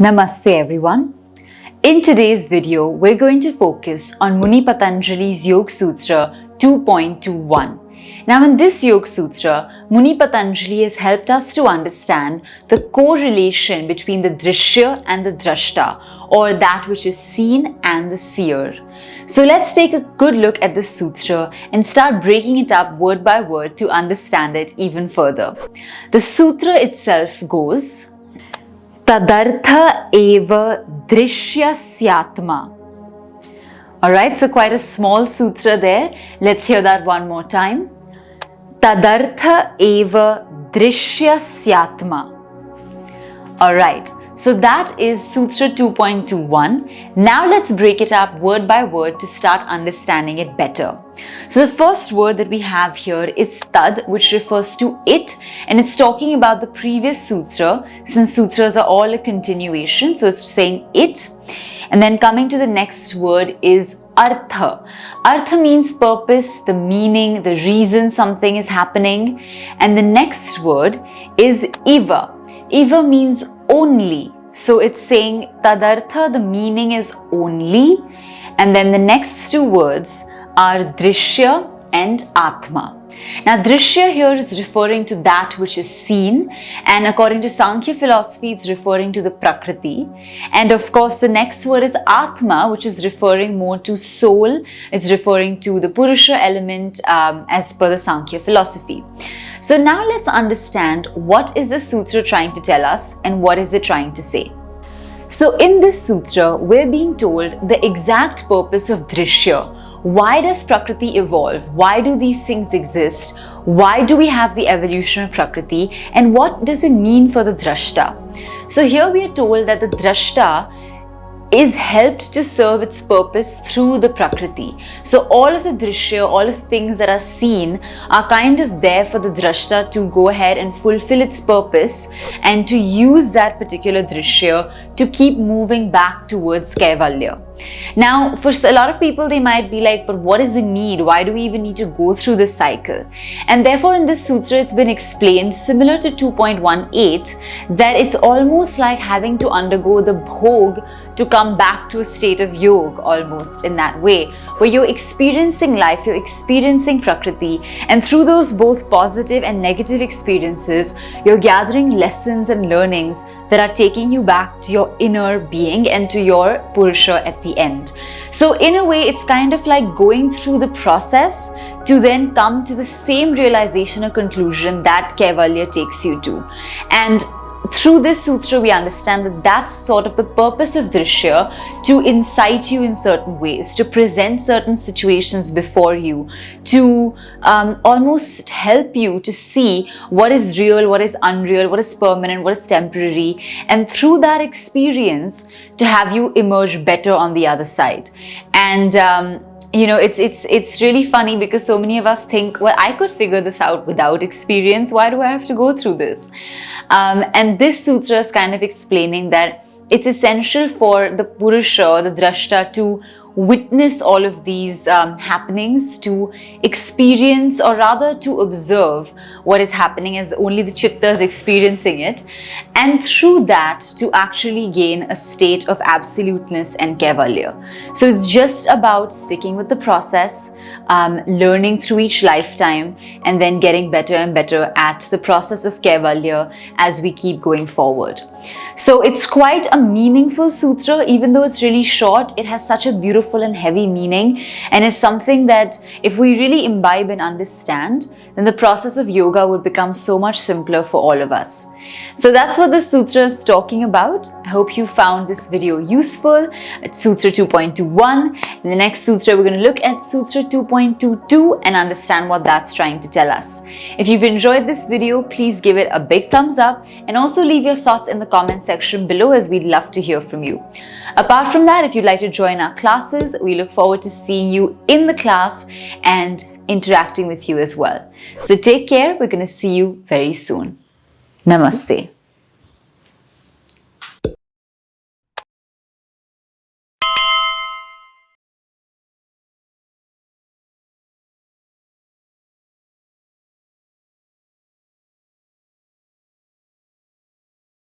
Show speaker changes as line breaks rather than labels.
Namaste everyone. In today's video, we're going to focus on Muni Patanjali's Yoga Sutra 2.21. Now in this Yoga Sutra, Muni Patanjali has helped us to understand the correlation between the Drishya and the Drashta, or that which is seen and the seer. So let's take a good look at the sutra and start breaking it up word by word to understand it even further. The sutra itself goes, Tadartha eva drishyasyaatma. Alright, so quite a small sutra there. Let's hear that one more time. Tadartha eva drishyasyaatma. Alright, so that is Sutra 2.21. Now let's break it up word by word to start understanding it better. So the first word that we have here is tad, which refers to it, and it's talking about the previous sutra, since sutras are all a continuation, so it's saying it. And then coming to the next word is artha. Artha means purpose, the meaning, the reason something is happening. And the next word is iva. Iva means only. So it's saying tadartha, the meaning is only. And then the next two words are drishya and atma. Now drishya here is referring to that which is seen, and according to Sankhya philosophy it's referring to the prakriti. And of course the next word is atma, which is referring more to soul. It's referring to the purusha element as per the Sankhya philosophy. So now let's understand what is the sutra trying to tell us and what is it trying to say. So in this sutra, we're being told the exact purpose of drishya. Why does Prakriti evolve? Why do these things exist? Why do we have the evolution of Prakriti? And what does it mean for the Drashta? So here we are told that the Drashta is helped to serve its purpose through the Prakriti. So all of the Drishya, all of the things that are seen are kind of there for the Drashta to go ahead and fulfill its purpose and to use that particular Drishya to keep moving back towards Kaivalya. Now, for a lot of people, they might be like, but what is the need? Why do we even need to go through this cycle? And therefore, in this sutra, it's been explained, similar to 2.18, that it's almost like having to undergo the bhog to come back to a state of yoga, almost in that way, where you're experiencing life, you're experiencing Prakriti, and through those both positive and negative experiences, you're gathering lessons and learnings that are taking you back to your inner being and to your Purusha at the end. So in a way, it's kind of like going through the process to then come to the same realization or conclusion that Kaivalya takes you to. And through this sutra, we understand that that's sort of the purpose of Drishya, to incite you in certain ways, to present certain situations before you, to almost help you to see what is real, what is unreal, what is permanent, what is temporary, and through that experience to have you emerge better on the other side. And you know, it's really funny because so many of us think, well, I could figure this out without experience. Why do I have to go through this? And this sutra is kind of explaining that it's essential for the Purusha, the Drashta, to witness all of these happenings, to experience, or rather to observe what is happening as only the Chitta is experiencing it, and through that to actually gain a state of absoluteness and Kaivalya. So it's just about sticking with the process, learning through each lifetime, and then getting better and better at the process of Kaivalya as we keep going forward. So it's quite a meaningful sutra. Even though it's really short, it has such a beautiful and heavy meaning, and is something that if we really imbibe and understand, then the process of yoga would become so much simpler for all of us. So that's what this sutra is talking about. I hope you found this video useful. It's Sutra 2.21. In the next sutra, we're going to look at Sutra 2.22 and understand what that's trying to tell us. If you've enjoyed this video, please give it a big thumbs up and also leave your thoughts in the comment section below, as we'd love to hear from you. Apart from that, if you'd like to join our classes, we look forward to seeing you in the class and interacting with you as well. So take care. We're going to see you very soon. Namaste.